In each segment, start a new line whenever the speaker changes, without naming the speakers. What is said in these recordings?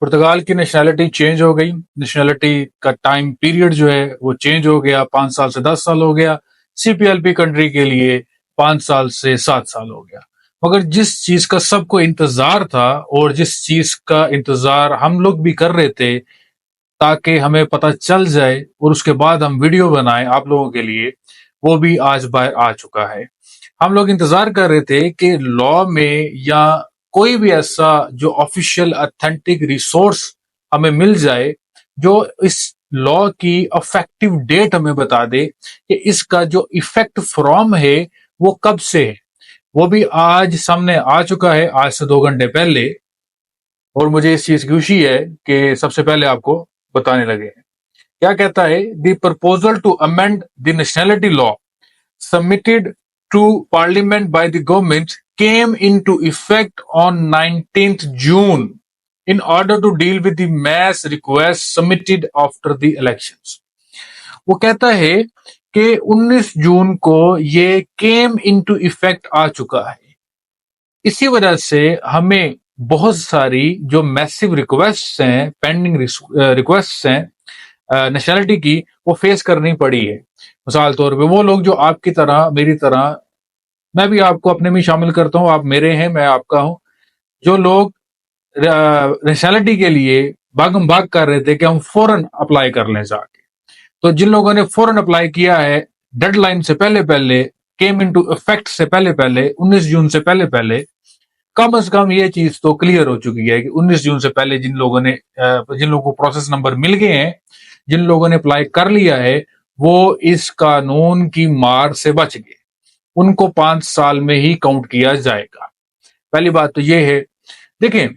पुर्तगाल की nationality change हो गई, नेशनैलिटी का टाइम पीरियड जो है वो चेंज हो गया, 5 साल से 10 साल हो गया। CPLP कंट्री के लिए 5 साल से 7 साल हो गया। मगर जिस चीज का सबको इंतजार था और जिस चीज का इंतजार हम लोग भी कर रहे थे ताकि हमें पता चल जाए और उसके बाद हम वीडियो बनाएं आप लोगों के लिए, वो भी आज बाहर आ चुका है। हम लोग इंतजार कर रहे थे कि लॉ में या कोई भी ऐसा जो ऑफिशियल ऑथेंटिक रिसोर्स हमें मिल जाए जो इस लॉ की इफेक्टिव डेट हमें बता दे कि इसका जो इफेक्ट फ्रॉम है वो कब से है। वो भी आज सामने आ चुका है, आज से 2 घंटे पहले। और मुझे इस चीज की खुशी है कि सबसे पहले आपको बताने लगे हैं। क्या कहता है? The proposal to amend the nationality law submitted to parliament by the government came into effect on 19th June in order to deal with the mass requests submitted after the elections. वो कहता है कि 19 जून को ये came into effect आ चुका है। इसी वजह से हमें बहुत सारी जो मैसिव रिक्वेस्ट हैं, पेंडिंग रिक्वेस्ट हैं नेशनैलिटी की, वो फेस करनी पड़ी है। मिसाल तौर पे वो लोग जो आपकी तरह, मेरी तरह, मैं भी आपको अपने में शामिल करता हूँ, आप मेरे हैं, मैं आपका हूँ, जो लोग नेशनैलिटी के लिए भागम भाग कर रहे थे कि हम फौरन अप्लाई कर लें जाके। तो जिन लोगों ने फौरन अप्लाई किया है डेडलाइन से पहले पहले, केम इनटू इफेक्ट से पहले पहले, 19 जून से पहले पहले, कम से कम ये चीज तो क्लियर हो चुकी है कि 19 जून से पहले जिन लोगों को प्रोसेस नंबर मिल गए हैं, जिन लोगों ने अप्लाई कर लिया है, वो इस कानून की मार से बच गए। उनको 5 साल में ही काउंट किया जाएगा। पहली बात तो ये है। देखें,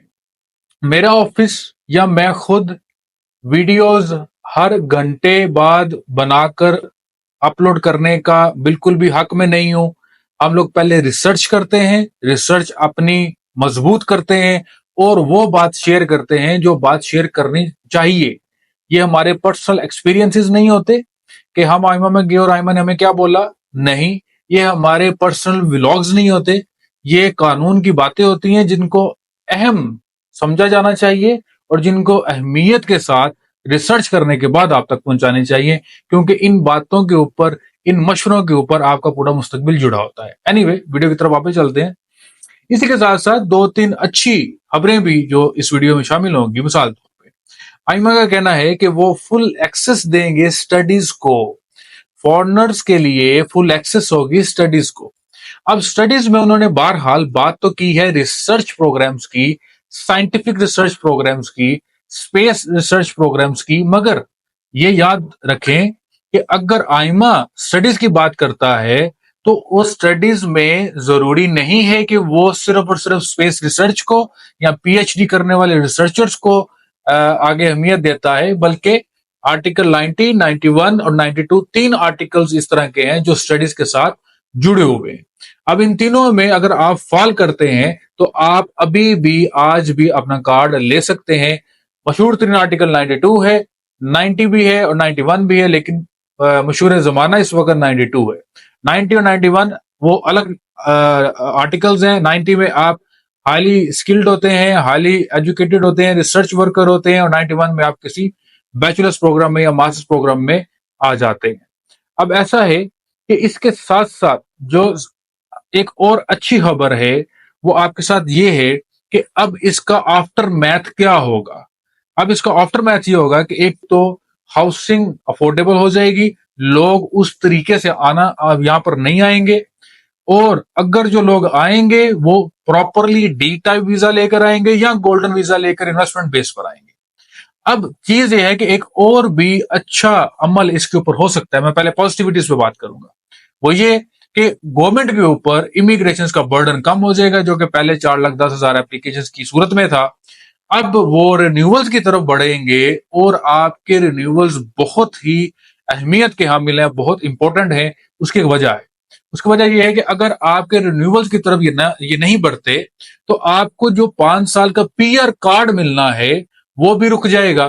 मेरा ऑफिस या मैं खुद वीडियोस हर घंटे बाद बनाकर अपलोड करने का बिल्कुल भी हक में नहीं हूं। हम लोग पहले रिसर्च करते हैं, रिसर्च अपनी मजबूत करते हैं और वो बात शेयर करते हैं जो बात शेयर करनी चाहिए। ये हमारे पर्सनल एक्सपीरियंसेस नहीं होते कि हम आइमा में गए और आइमा ने हमें क्या बोला, नहीं। ये हमारे पर्सनल व्लॉग्स नहीं होते, ये कानून की बातें होती हैं जिनको अहम समझा जाना चाहिए और जिनको अहमियत के साथ रिसर्च करने के बाद आप तक पहुंचानी चाहिए, क्योंकि इन बातों के ऊपर, इन मशवरों के ऊपर आपका पूरा मुस्तकबिल जुड़ा होता है। एनीवे, वीडियो की तरफ वापस चलते हैं। इसी के साथ साथ 2-3 अच्छी खबरें भी जो इस वीडियो में शामिल होंगी। मिसाल तौर पे आइमा का कहना है कि वो फुल एक्सेस देंगे स्टडीज को, फॉरेनर्स के लिए फुल एक्सेस होगी स्टडीज को। अब स्टडीज में उन्होंने बहरहाल बात तो की है रिसर्च प्रोग्राम्स की, साइंटिफिक रिसर्च प्रोग्राम्स की, स्पेस रिसर्च प्रोग्राम्स की, मगर ये याद रखें कि अगर आइमा स्टडीज की बात करता है तो वो स्टडीज में जरूरी नहीं है कि वो सिर्फ और सिर्फ स्पेस रिसर्च को या PhD करने वाले रिसर्चर्स को आगे अहमियत देता है, बल्कि आर्टिकल 90, 91 और 92 3 आर्टिकल्स इस तरह के हैं जो स्टडीज के साथ जुड़े हुए हैं। अब इन तीनों में अगर आप फॉल करते हैं तो आप अभी भी आज भी अपना कार्ड ले सकते हैं। मशहूर तरीन आर्टिकल 92 है, 90 भी है और 91 भी है, लेकिन मशहूर जमाना इस वक्त 92 है। 90 और 91 वो अलग आर्टिकल्स हैं। 90 में आप हाईली स्किल्ड होते हैं, हाईली एजुकेटेड होते हैं, रिसर्च वर्कर होते हैं, और 91 में आप किसी बैचलर्स प्रोग्राम में या मास्टर्स प्रोग्राम में आ जाते हैं। अब ऐसा है कि इसके साथ साथ जो एक और अच्छी खबर है वो आपके साथ ये है कि अब इसका आफ्टर मैथ क्या होगा। अब इसका आफ्टर मैथ ये होगा कि एक तो हाउसिंग अफोर्डेबल हो जाएगी, लोग उस तरीके से आना अब यहां पर नहीं आएंगे, और अगर जो लोग आएंगे वो प्रॉपरली D टाइप वीजा लेकर आएंगे या गोल्डन वीजा लेकर इन्वेस्टमेंट बेस पर आएंगे। अब चीज ये है कि एक और भी अच्छा अमल इसके ऊपर हो सकता है। मैं पहले पॉजिटिविटीज पे बात करूंगा। वो ये कि गवर्नमेंट के ऊपर इमिग्रेशन का बर्डन कम हो जाएगा, जो कि पहले 4,10,000 एप्लीकेशन की सूरत में था। अब वो रिन्यूअल्स की तरफ बढ़ेंगे और आपके रिन्यूअल्स बहुत ही अहमियत के हामिल हैं, बहुत इंपॉर्टेंट है। उसकी एक वजह है, उसकी वजह यह है कि अगर आपके रिन्यूअल्स की तरफ ये नहीं बढ़ते तो आपको जो 5 साल का PR कार्ड मिलना है वो भी रुक जाएगा।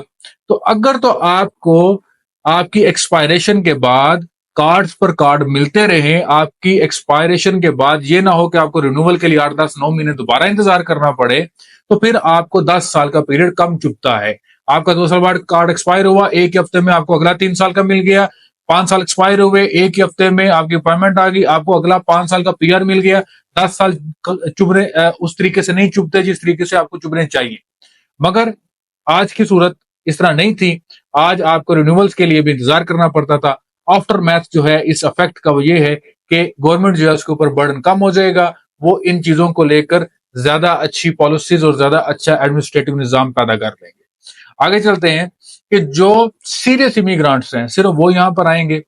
तो अगर तो आपको आपकी एक्सपायरेशन के बाद कार्ड्स पर कार्ड मिलते रहें, आपकी एक्सपायरेशन के बाद ये ना हो कि आपको रिन्यूअल के लिए 8, 10, 9 महीने दोबारा इंतजार करना पड़े, तो फिर आपको 10 साल का पीरियड कम चुभता है। आपका 2 साल बाद कार्ड एक्सपायर हुआ, एक ही हफ्ते में आपको अगला 3 साल का मिल गया। 5 साल एक्सपायर हुए, एक ही हफ्ते में आपकी अपॉइंटमेंट आ गई, आपको अगला 5 साल का पीआर मिल गया। 10 साल चुभने उस तरीके से नहीं चुभते जिस तरीके से आपको चुभने चाहिए। मगर आज की सूरत इस तरह नहीं थी। आज आपको रिन्यूअल्स के लिए भी इंतजार करना पड़ता था। आफ्टर मैथ जो है इस इफेक्ट का वो ये है कि गवर्नमेंट जो है उसके ऊपर बर्डन कम हो जाएगा, वो इन चीजों को लेकर ज्यादा अच्छी पॉलिसीज और ज्यादा अच्छा एडमिनिस्ट्रेटिव निजाम पैदा कर लेंगे। आगे चलते हैं कि जो सीरियस इमिग्रांट्स हैं सिर्फ वो यहां पर आएंगे,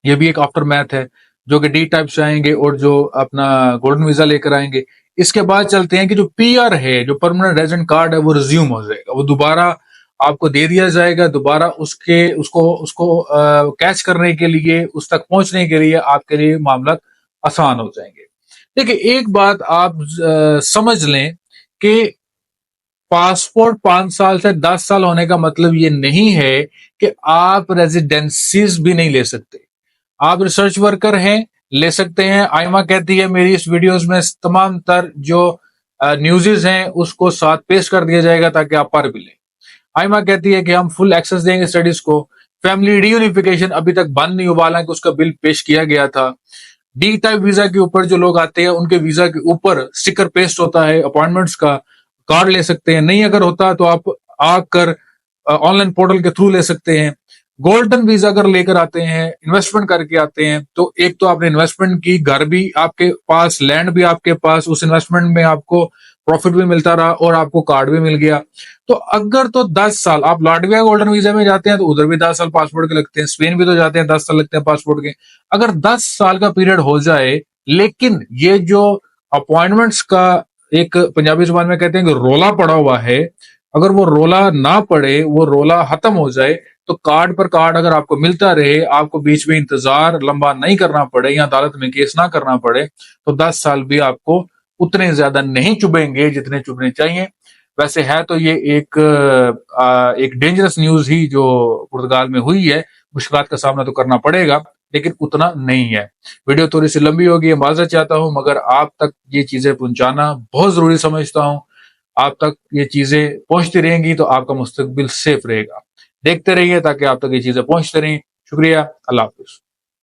ये भी एक आफ्टर मैथ है, जो कि डी टाइप से आएंगे और जो अपना गोल्डन वीजा लेकर आएंगे। इसके बाद चलते हैं कि जो पीआर है, जो परमानेंट रेजिडेंट कार्ड है, वो रिज्यूम हो जाएगा, वो दोबारा आपको दे दिया जाएगा। दोबारा उसके उसको उसको कैच करने के लिए, उस तक पहुंचने के लिए आपके लिए मामला आसान हो जाएंगे। देखिए, एक बात आप समझ लें कि पासपोर्ट 5 साल से 10 साल होने का मतलब ये नहीं है कि आप रेजिडेंसीज भी नहीं ले सकते। आप रिसर्च वर्कर हैं, ले सकते हैं। आयमा कहती है मेरी इस वीडियोस में तमाम तर जो न्यूज़ेस हैं उसको साथ पेश कर दिया जाएगा ताकि आप पढ़ भी लें। आयमा कहती है कि हम फुल एक्सेस देंगे स्टडीज को। फैमिली रीयूनिफिकेशन अभी तक बंद नहीं हुआ, हालांकि उसका बिल पेश किया गया था। डी टाइप वीजा के ऊपर जो लोग आते हैं उनके वीजा के ऊपर स्टिकर पेस्ट होता है अपॉइंटमेंट्स का, कार्ड ले सकते हैं। नहीं अगर होता तो आप आकर ऑनलाइन पोर्टल के थ्रू ले सकते हैं। गोल्डन वीजा अगर लेकर आते हैं, इन्वेस्टमेंट करके आते हैं, तो एक तो आपने इन्वेस्टमेंट की, घर भी आपके पास, लैंड भी आपके पास, उस इन्वेस्टमेंट में आपको प्रॉफिट भी मिलता रहा और आपको कार्ड भी मिल गया। तो अगर तो 10 साल आप लाटविया गोल्डन वीजा में जाते हैं तो उधर भी 10 साल पासपोर्ट के लगते हैं, स्पेन भी तो जाते हैं 10 साल लगते हैं पासपोर्ट के। अगर 10 साल का पीरियड हो जाए, लेकिन ये जो अपॉइंटमेंट्स का एक पंजाबी जुबान में कहते हैं कि रोला पड़ा हुआ है, अगर वो रोला ना पड़े, वो रोला खत्म हो जाए, तो कार्ड पर कार्ड अगर आपको मिलता रहे, आपको बीच में इंतजार लंबा नहीं करना पड़े या अदालत में केस ना करना पड़े, तो 10 साल भी आपको उतने ज्यादा नहीं चुभेंगे जितने चुभने चाहिए। वैसे है तो ये एक डेंजरस न्यूज ही जो पुर्तगाल में हुई है। मुश्किलात का सामना तो करना पड़ेगा, लेकिन उतना नहीं है। वीडियो थोड़ी सी लंबी होगी, माजरत चाहता हूं, मगर आप तक ये चीजें पहुंचाना बहुत जरूरी समझता हूं। आप तक ये चीजें पहुंचती रहेंगी तो आपका मुस्तकबिल सेफ रहेगा। देखते रहिए ताकि आप तक ये चीजें पहुंचते रहें। शुक्रिया, अल्लाह हाफिज।